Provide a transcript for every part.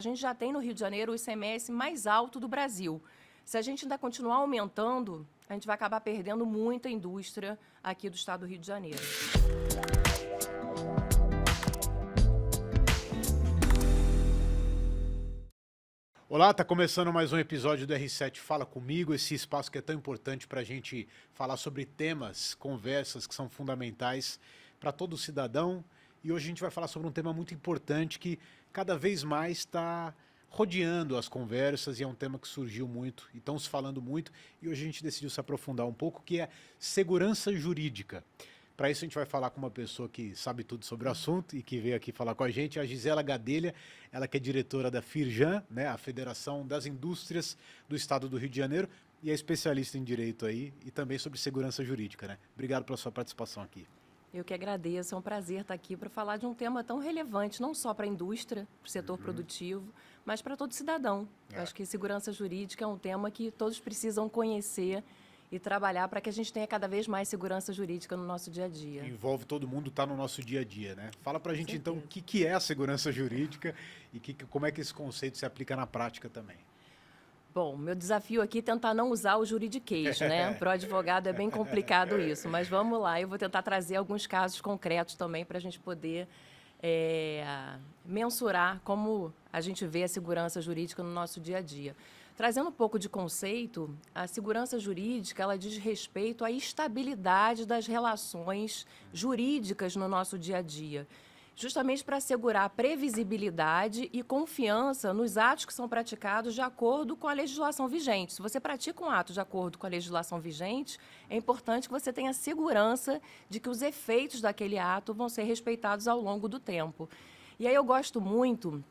A gente já tem no Rio de Janeiro o ICMS mais alto do Brasil. Se a gente ainda continuar aumentando, a gente vai acabar perdendo muita indústria aqui do estado do Rio de Janeiro. Olá, está começando mais um episódio do R7 Fala Comigo, esse espaço que é tão importante para a gente falar sobre temas, conversas que são fundamentais para todo cidadão. E hoje a gente vai falar sobre um tema muito importante que cada vez mais está rodeando as conversas e é um tema que surgiu muito e estão se falando muito. E hoje a gente decidiu se aprofundar um pouco, que é segurança jurídica. Para isso a gente vai falar com uma pessoa que sabe tudo sobre o assunto e que veio aqui falar com a gente, a Gisela Gadelha, ela que é diretora da Firjan, né, a Federação das Indústrias do Estado do Rio de Janeiro, e é especialista em direito aí e também sobre segurança jurídica, né? Obrigado pela sua participação aqui. Eu que agradeço, é um prazer estar aqui para falar de um tema tão relevante, não só para a indústria, para o setor produtivo, mas para todo cidadão. Eu acho que segurança jurídica é um tema que todos precisam conhecer e trabalhar para que a gente tenha cada vez mais segurança jurídica no nosso dia a dia. Envolve todo mundo, está no nosso dia a dia, né? Fala para a gente então o que é a segurança jurídica e como é que esse conceito se aplica na prática também. Bom, meu desafio aqui é tentar não usar o juridiquês, né? Para o advogado é bem complicado isso, mas vamos lá, eu vou tentar trazer alguns casos concretos também para a gente poder mensurar como a gente vê a segurança jurídica no nosso dia a dia. Trazendo um pouco de conceito, a segurança jurídica ela diz respeito à estabilidade das relações jurídicas no nosso dia a dia, justamente para assegurar previsibilidade e confiança nos atos que são praticados de acordo com a legislação vigente. Se você pratica um ato de acordo com a legislação vigente, é importante que você tenha segurança de que os efeitos daquele ato vão ser respeitados ao longo do tempo. E aí eu gosto muito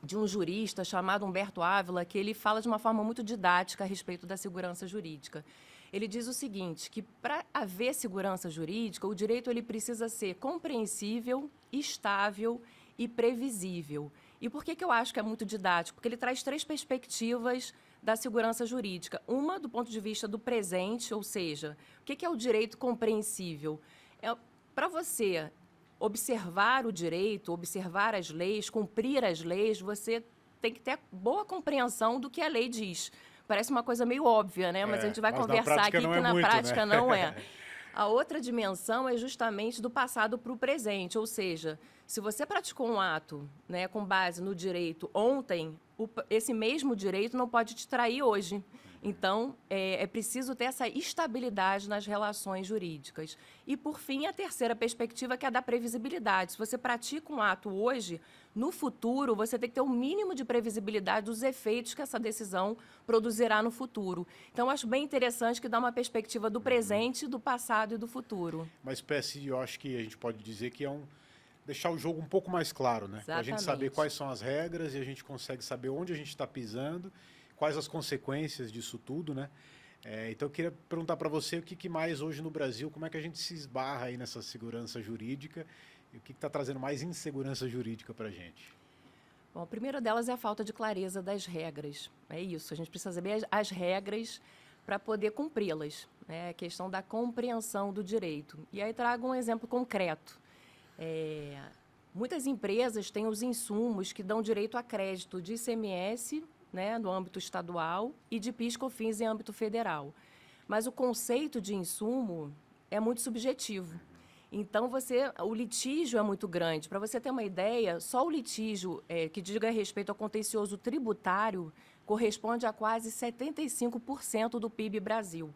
de um jurista chamado Humberto Ávila, que ele fala de uma forma muito didática a respeito da segurança jurídica. Ele diz o seguinte, que para haver segurança jurídica, o direito ele precisa ser compreensível, estável e previsível. E por que eu acho que é muito didático? Porque ele traz três perspectivas da segurança jurídica. Uma do ponto de vista do presente, ou seja, o que é o direito compreensível? Para você observar o direito, observar as leis, cumprir as leis, você tem que ter boa compreensão do que a lei diz. Parece uma coisa meio óbvia, né? Mas a gente vai conversar aqui que na prática não é. A outra dimensão é justamente do passado para o presente, ou seja, se você praticou um ato, né, com base no direito ontem, esse mesmo direito não pode te trair hoje. Então, é preciso ter essa estabilidade nas relações jurídicas. E, por fim, a terceira perspectiva, que é a da previsibilidade. Se você pratica um ato hoje, no futuro, você tem que ter o mínimo de previsibilidade dos efeitos que essa decisão produzirá no futuro. Então, eu acho bem interessante que dá uma perspectiva do presente, do passado e do futuro. Uma espécie, eu acho que a gente pode dizer que é deixar o jogo um pouco mais claro, né? Para a gente saber quais são as regras e a gente consegue saber onde a gente está pisando, quais as consequências disso tudo, né? Então eu queria perguntar para você o que mais hoje no Brasil, como é que a gente se esbarra aí nessa segurança jurídica e o que está trazendo mais insegurança jurídica para a gente? Bom, a primeira delas é a falta de clareza das regras. É isso, a gente precisa saber as regras para poder cumpri-las. Né? A questão da compreensão do direito. E aí trago um exemplo concreto. Muitas empresas têm os insumos que dão direito a crédito de ICMS, né, no âmbito estadual, e de PIS/COFINS em âmbito federal. Mas o conceito de insumo é muito subjetivo. Então, o litígio é muito grande. Para você ter uma ideia, só o litígio que diga respeito ao contencioso tributário corresponde a quase 75% do PIB Brasil.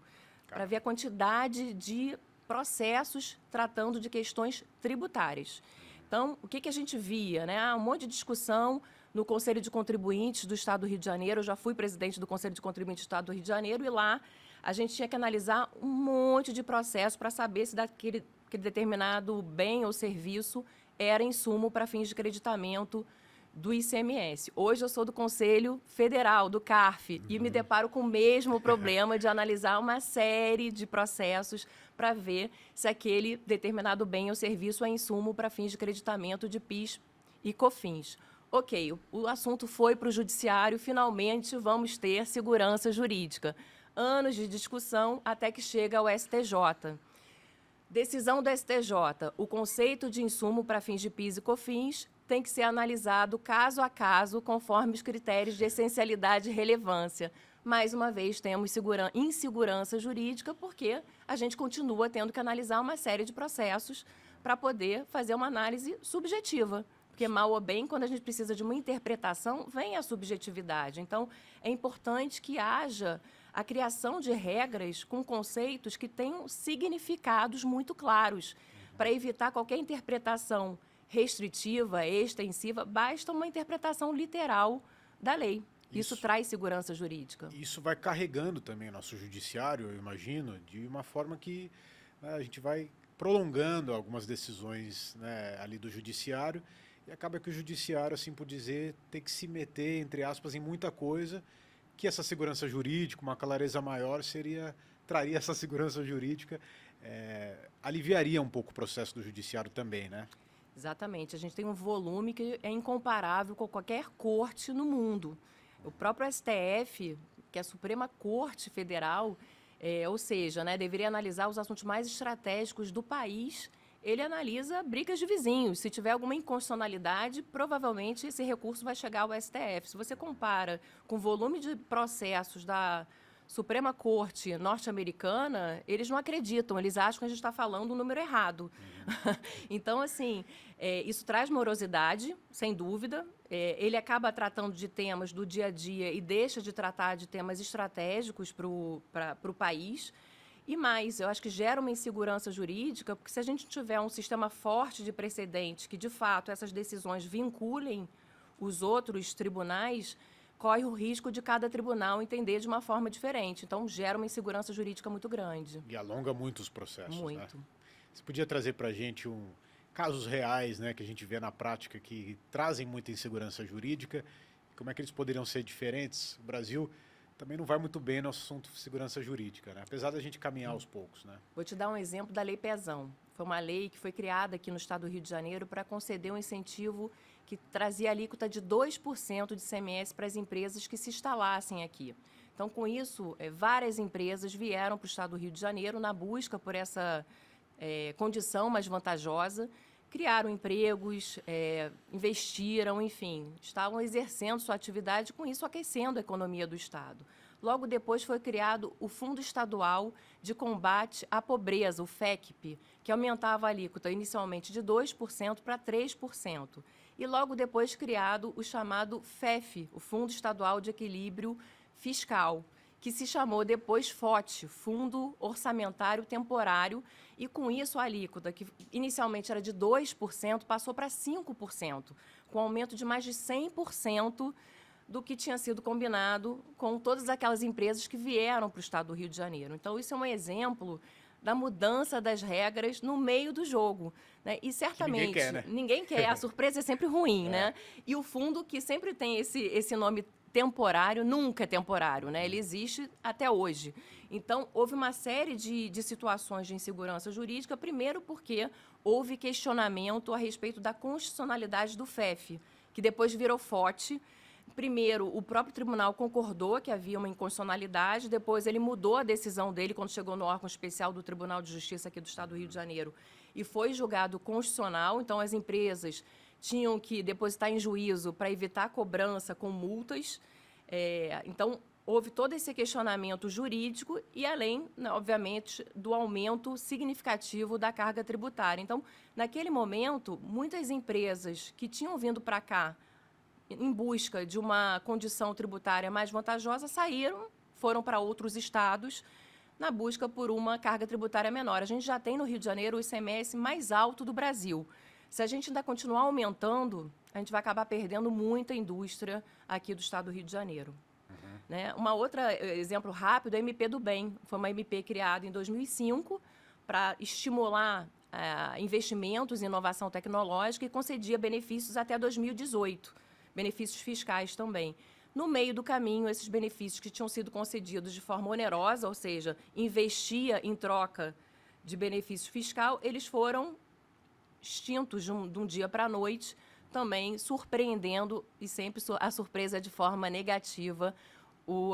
Para ver a quantidade de processos tratando de questões tributárias. Então, o que a gente via? Né? Um monte de discussão no Conselho de Contribuintes do Estado do Rio de Janeiro. Eu já fui presidente do Conselho de Contribuintes do Estado do Rio de Janeiro e lá a gente tinha que analisar um monte de processos para saber se aquele determinado bem ou serviço era insumo para fins de creditamento do ICMS. Hoje eu sou do Conselho Federal, do CARF, e me deparo com o mesmo problema de analisar uma série de processos para ver se aquele determinado bem ou serviço é insumo para fins de creditamento de PIS e COFINS. Ok, o assunto foi para o judiciário, finalmente vamos ter segurança jurídica. Anos de discussão até que chega ao STJ. Decisão do STJ, o conceito de insumo para fins de PIS e COFINS tem que ser analisado caso a caso, conforme os critérios de essencialidade e relevância. Mais uma vez, temos insegurança jurídica, porque a gente continua tendo que analisar uma série de processos para poder fazer uma análise subjetiva. Porque, mal ou bem, quando a gente precisa de uma interpretação, vem a subjetividade. Então, é importante que haja a criação de regras com conceitos que tenham significados muito claros, para evitar qualquer interpretação restritiva, extensiva, basta uma interpretação literal da lei. Isso traz segurança jurídica. Isso vai carregando também o nosso judiciário, eu imagino, de uma forma que, né, a gente vai prolongando algumas decisões, né, ali do judiciário, e acaba que o judiciário, assim por dizer, tem que se meter, entre aspas, em muita coisa, que essa segurança jurídica, uma clareza maior, traria essa segurança jurídica, aliviaria um pouco o processo do judiciário também, né? Exatamente. A gente tem um volume que é incomparável com qualquer corte no mundo. O próprio STF, que é a Suprema Corte Federal, ou seja, né, deveria analisar os assuntos mais estratégicos do país. Ele analisa brigas de vizinhos. Se tiver alguma inconstitucionalidade, provavelmente esse recurso vai chegar ao STF. Se você compara com o volume de processos da Suprema Corte norte-americana, eles não acreditam, eles acham que a gente está falando um número errado. Então, assim, isso traz morosidade, sem dúvida. Ele acaba tratando de temas do dia a dia e deixa de tratar de temas estratégicos para o país. E mais, eu acho que gera uma insegurança jurídica, porque se a gente tiver um sistema forte de precedentes que, de fato, essas decisões vinculem os outros tribunais, corre o risco de cada tribunal entender de uma forma diferente. Então, gera uma insegurança jurídica muito grande. E alonga muito os processos, muito. Né? Você podia trazer para a gente casos reais, né, que a gente vê na prática que trazem muita insegurança jurídica, como é que eles poderiam ser diferentes? O Brasil também não vai muito bem no assunto de segurança jurídica, né? Apesar da gente caminhar aos poucos, né? Vou te dar um exemplo da Lei Pezão. Foi uma lei que foi criada aqui no estado do Rio de Janeiro para conceder um incentivo que trazia alíquota de 2% de ICMS para as empresas que se instalassem aqui. Então, com isso, várias empresas vieram para o estado do Rio de Janeiro na busca por essa condição mais vantajosa, criaram empregos, investiram, enfim, estavam exercendo sua atividade, com isso aquecendo a economia do estado. Logo depois foi criado o Fundo Estadual de Combate à Pobreza, o FECP, que aumentava a alíquota inicialmente de 2% para 3%. E logo depois criado o chamado FEF, o Fundo Estadual de Equilíbrio Fiscal, que se chamou depois FOT, Fundo Orçamentário Temporário, e com isso a alíquota, que inicialmente era de 2%, passou para 5%, com aumento de mais de 100% do que tinha sido combinado com todas aquelas empresas que vieram para o estado do Rio de Janeiro. Então, isso é um exemplo da mudança das regras no meio do jogo, né? E certamente ninguém quer, né? Ninguém quer, a surpresa é sempre ruim, né? E o fundo, que sempre tem esse nome temporário, nunca é temporário, né? Ele existe até hoje. Então, houve uma série de situações de insegurança jurídica, primeiro porque houve questionamento a respeito da constitucionalidade do FEF, que depois virou FOT. Primeiro, o próprio tribunal concordou que havia uma inconstitucionalidade, depois ele mudou a decisão dele quando chegou no órgão especial do Tribunal de Justiça aqui do Estado do Rio de Janeiro e foi julgado constitucional. Então, as empresas tinham que depositar em juízo para evitar cobrança com multas. Então, houve todo esse questionamento jurídico e além, né, obviamente, do aumento significativo da carga tributária. Então, naquele momento, muitas empresas que tinham vindo para cá em busca de uma condição tributária mais vantajosa, saíram, foram para outros estados na busca por uma carga tributária menor. A gente já tem no Rio de Janeiro o ICMS mais alto do Brasil. Se a gente ainda continuar aumentando, a gente vai acabar perdendo muita indústria aqui do estado do Rio de Janeiro. Né? Uma outra exemplo rápido é a MP do Bem. Foi uma MP criada em 2005 para estimular investimentos em inovação tecnológica e concedia benefícios até 2018. Benefícios fiscais também. No meio do caminho, esses benefícios que tinham sido concedidos de forma onerosa, ou seja, investia em troca de benefício fiscal, eles foram extintos de um dia para a noite, também surpreendendo, e sempre a surpresa de forma negativa,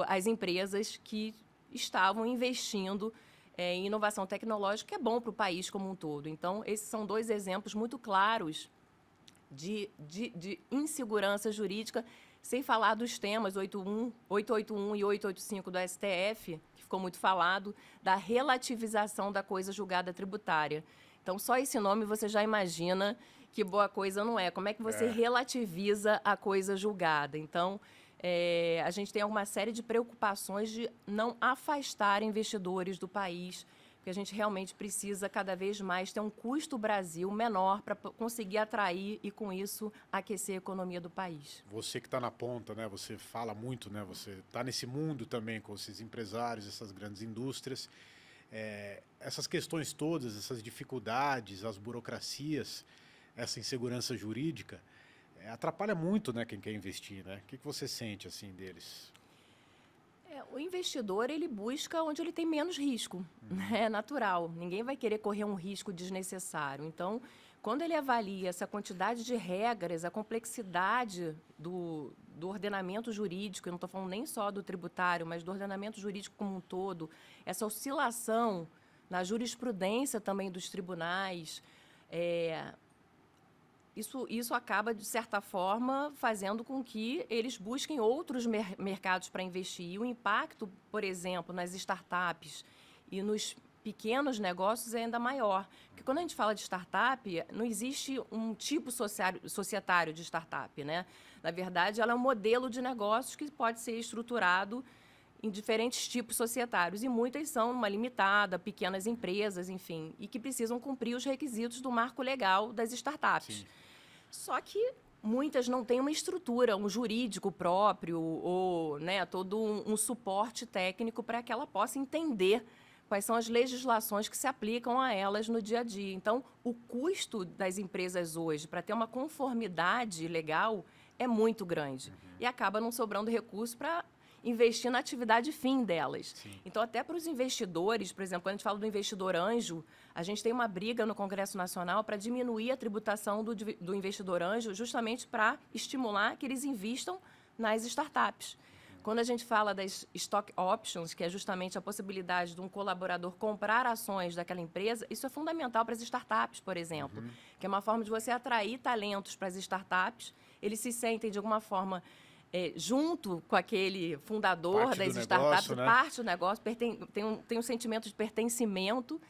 as empresas que estavam investindo em inovação tecnológica, que é bom para o país como um todo. Então, esses são dois exemplos muito claros de insegurança jurídica, sem falar dos temas 881 e 885 do STF, que ficou muito falado, da relativização da coisa julgada tributária. Então, só esse nome você já imagina que boa coisa não é. Como é que você relativiza a coisa julgada? Então, a gente tem uma série de preocupações de não afastar investidores do país, porque a gente realmente precisa cada vez mais ter um custo Brasil menor para conseguir atrair e, com isso, aquecer a economia do país. Você que está na ponta, né? Você fala muito, né? Você está nesse mundo também com esses empresários, essas grandes indústrias. Essas questões todas, essas dificuldades, as burocracias, essa insegurança jurídica, atrapalha muito, né, quem quer investir, né? O que você sente assim deles? O investidor, ele busca onde ele tem menos risco, né? É natural. Ninguém vai querer correr um risco desnecessário. Então, quando ele avalia essa quantidade de regras, a complexidade do ordenamento jurídico, eu não estou falando nem só do tributário, mas do ordenamento jurídico como um todo, essa oscilação na jurisprudência também dos tribunais, isso acaba, de certa forma, fazendo com que eles busquem outros mercados para investir. E o impacto, por exemplo, nas startups e nos pequenos negócios é ainda maior. Porque quando a gente fala de startup, não existe um tipo societário de startup, né? Na verdade, ela é um modelo de negócios que pode ser estruturado em diferentes tipos societários. E muitas são uma limitada, pequenas empresas, enfim, e que precisam cumprir os requisitos do marco legal das startups. Sim. Só que muitas não têm uma estrutura, um jurídico próprio ou, né, todo um suporte técnico para que ela possa entender quais são as legislações que se aplicam a elas no dia a dia. Então, o custo das empresas hoje para ter uma conformidade legal é muito grande. E acaba não sobrando recurso para investir na atividade fim delas. Sim. Então, até para os investidores, por exemplo, quando a gente fala do investidor anjo, a gente tem uma briga no Congresso Nacional para diminuir a tributação do investidor anjo, justamente para estimular que eles investam nas startups. Quando a gente fala das stock options, que é justamente a possibilidade de um colaborador comprar ações daquela empresa, isso é fundamental para as startups, por exemplo, que é uma forma de você atrair talentos para as startups. Eles se sentem, de alguma forma, junto com aquele fundador Parte das do startups, negócio, né? parte do negócio, tem um sentimento de pertencimento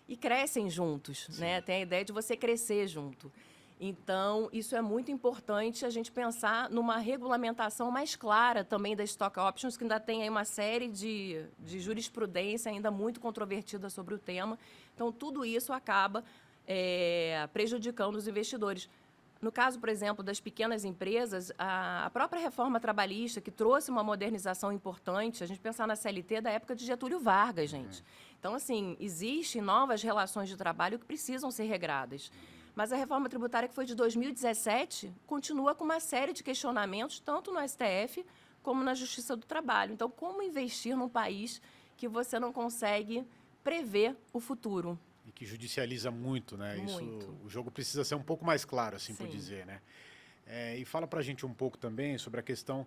e crescem juntos, né? Tem a ideia de você crescer junto. Então, isso é muito importante a gente pensar numa regulamentação mais clara também das stock options, que ainda tem aí uma série de jurisprudência ainda muito controvertida sobre o tema. Então, tudo isso acaba prejudicando os investidores. No caso, por exemplo, das pequenas empresas, a própria reforma trabalhista, que trouxe uma modernização importante, a gente pensar na CLT da época de Getúlio Vargas, gente. Então, assim, existem novas relações de trabalho que precisam ser regradas. Mas a reforma tributária, que foi de 2017, continua com uma série de questionamentos, tanto no STF como na Justiça do Trabalho. Então, como investir num país que você não consegue prever o futuro? E que judicializa muito, né? Muito. Isso, o jogo precisa ser um pouco mais claro, assim por Sim. dizer, né? E fala pra gente um pouco também sobre a questão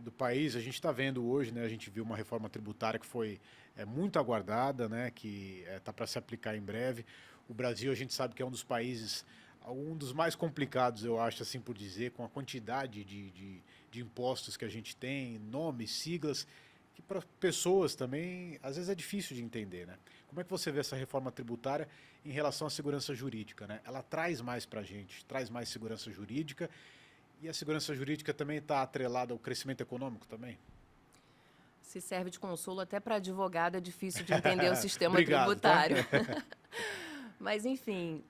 do país. A gente está vendo hoje, né? A gente viu uma reforma tributária que foi muito aguardada, né? Que está para se aplicar em breve. O Brasil, a gente sabe que é um dos países, um dos mais complicados, eu acho, assim por dizer, com a quantidade de impostos que a gente tem, nomes, siglas, que para pessoas também, às vezes é difícil de entender, né? Como é que você vê essa reforma tributária em relação à segurança jurídica, né? Ela traz mais para a gente, traz mais segurança jurídica, e a segurança jurídica também está atrelada ao crescimento econômico também? Se serve de consolo até para advogado, é difícil de entender o sistema Obrigado, tributário. Mas, enfim,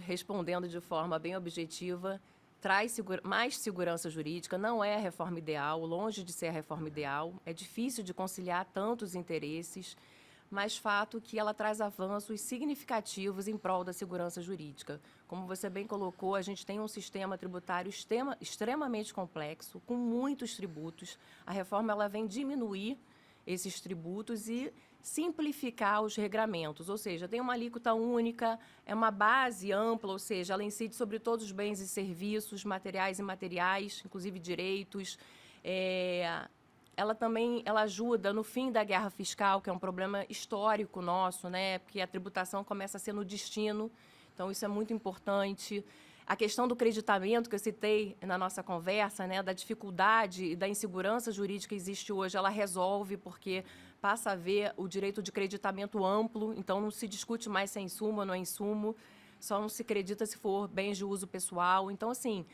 respondendo de forma bem objetiva, traz mais segurança jurídica, não é a reforma ideal, longe de ser a reforma ideal, é difícil de conciliar tantos interesses, mas fato que ela traz avanços significativos em prol da segurança jurídica. Como você bem colocou, a gente tem um sistema tributário extremamente complexo, com muitos tributos. A reforma ela vem diminuir esses tributos e simplificar os regramentos, ou seja, tem uma alíquota única, é uma base ampla, ou seja, ela incide sobre todos os bens e serviços, materiais e imateriais, inclusive direitos. Ela ajuda no fim da guerra fiscal, que é um problema histórico nosso, né? Porque a tributação começa a ser no destino, então isso é muito importante. A questão do creditamento que eu citei na nossa conversa, né, da dificuldade e da insegurança jurídica que existe hoje, ela resolve porque passa a haver o direito de creditamento amplo, então não se discute mais se é insumo ou não é insumo, só não se acredita se for bens de uso pessoal. Então, assim,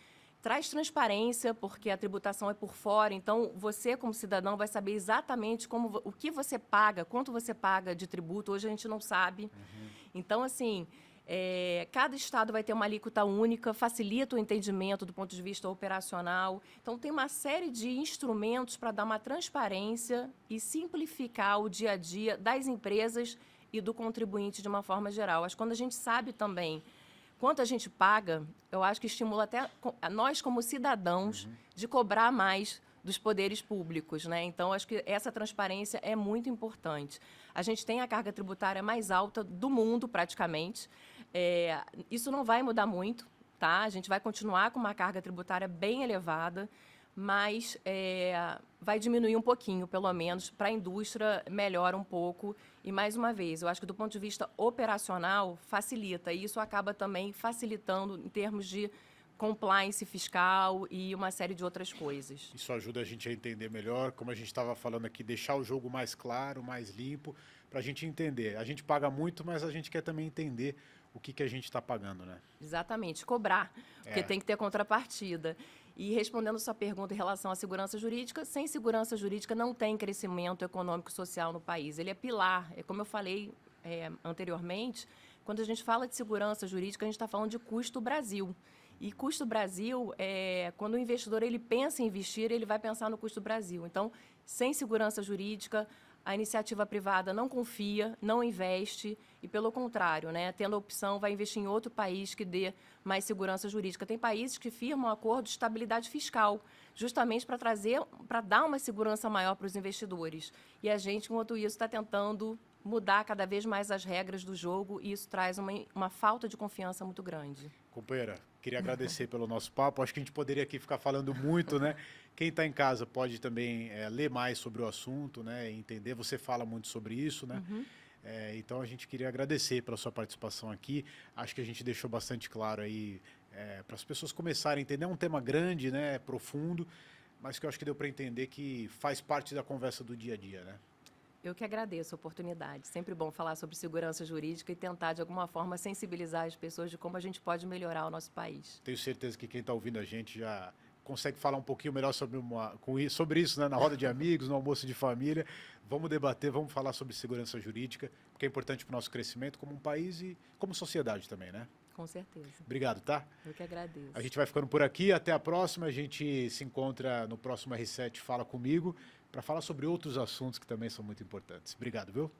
traz transparência, porque a tributação é por fora, então você, como cidadão, vai saber exatamente o que você paga, quanto você paga de tributo, hoje a gente não sabe. Então, assim, cada estado vai ter uma alíquota única, facilita o entendimento do ponto de vista operacional. Então, tem uma série de instrumentos para dar uma transparência e simplificar o dia a dia das empresas e do contribuinte de uma forma geral. Acho que quando a gente sabe também quanto a gente paga, eu acho que estimula até nós, como cidadãos, de cobrar mais dos poderes públicos, né? Então, acho que essa transparência é muito importante. A gente tem a carga tributária mais alta do mundo, praticamente. Isso não vai mudar muito, tá? A gente vai continuar com uma carga tributária bem elevada, mas vai diminuir um pouquinho, pelo menos, para a indústria melhora um pouco. E, mais uma vez, eu acho que do ponto de vista operacional, facilita. E isso acaba também facilitando em termos de compliance fiscal e uma série de outras coisas. Isso ajuda a gente a entender melhor, como a gente estava falando aqui, deixar o jogo mais claro, mais limpo, para a gente entender. A gente paga muito, mas a gente quer também entender o que a gente está pagando, né? Exatamente, cobrar, porque tem que ter contrapartida. E respondendo sua pergunta em relação à segurança jurídica, sem segurança jurídica não tem crescimento econômico e social no país. Ele é pilar. Como eu falei anteriormente, quando a gente fala de segurança jurídica, a gente está falando de custo Brasil. E custo Brasil, quando o investidor ele pensa em investir, ele vai pensar no custo Brasil. Então, sem segurança jurídica, a iniciativa privada não confia, não investe e, pelo contrário, né, tendo a opção, vai investir em outro país que dê mais segurança jurídica. Tem países que firmam acordo de estabilidade fiscal, justamente para dar uma segurança maior para os investidores. E a gente, enquanto isso, está tentando mudar cada vez mais as regras do jogo e isso traz uma falta de confiança muito grande. Companheira, queria agradecer pelo nosso papo. Acho que a gente poderia aqui ficar falando muito, né? Quem está em casa pode também ler mais sobre o assunto, né? E entender. Você fala muito sobre isso, né? Então a gente queria agradecer pela sua participação aqui. Acho que a gente deixou bastante claro aí para as pessoas começarem a entender. É um tema grande, né? Profundo, mas que eu acho que deu para entender que faz parte da conversa do dia a dia, né? Eu que agradeço a oportunidade. Sempre bom falar sobre segurança jurídica e tentar, de alguma forma, sensibilizar as pessoas de como a gente pode melhorar o nosso país. Tenho certeza que quem está ouvindo a gente já consegue falar um pouquinho melhor sobre isso, né? Na roda de amigos, no almoço de família. Vamos debater, vamos falar sobre segurança jurídica, porque é importante para o nosso crescimento como um país e como sociedade também, né? Com certeza. Obrigado, tá? Eu que agradeço. A gente vai ficando por aqui. Até a próxima. A gente se encontra no próximo R7 Fala Comigo, para falar sobre outros assuntos que também são muito importantes. Obrigado, viu?